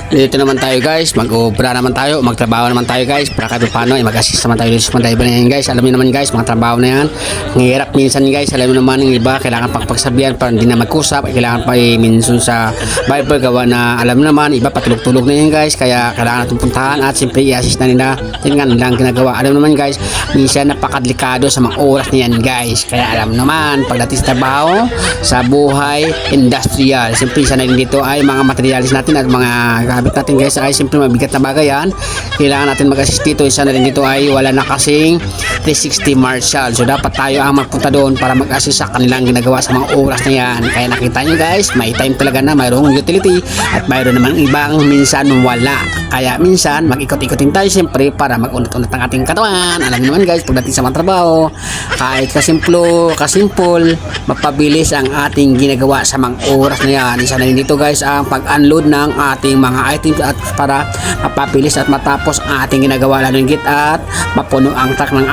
Dito naman tayo guys, mag-obra naman tayo, magtrabaho naman tayo guys, para kahit paano ay mag-assist naman tayo sa mga driver na yan guys. Alam niyo naman guys, mga trabaho na yan, ngihirap minsan guys. Alam niyo naman yung iba, kailangan pang pagsabihan para hindi na magkusap, kailangan pa i-mention sa Bible gawa na alam naman, iba patulog-tulog na yan guys, kaya kailangan natin puntahan at siyempre i-assist na nila. Yan nga nilang ginagawa. Alam naman guys, minsan napakadelikado sa mga oras na yan guys, kaya alam naman, pagdating sa trabaho, sa buhay, industrial, siyempre isa na rin dito ay mga materialis natin at mga habit natin guys ay simple mabigat na bagay yan. Kailangan natin mag-assist dito. Isa na rin dito ay wala na kasing 360 marshal. So dapat tayo ang magpunta doon para mag-assist sa kanilang ginagawa sa mga oras na yan. Kaya nakita nyo guys, may time talaga na mayroong utility at mayroon namang ibang minsan wala. Kaya minsan mag-ikot-ikotin tayo siyempre para mag-unat-unat ang ating katawan. Alam nyo naman guys, pagdating sa mga trabaho, kahit kasimple, mapabilis ang ating ginagawa sa mga oras na yan. Isa na rin dito guys ang pag-unload ng ating mga items at para mapabilis at matapos ang ating ginagawa lalo higit at mapuno ang truck ng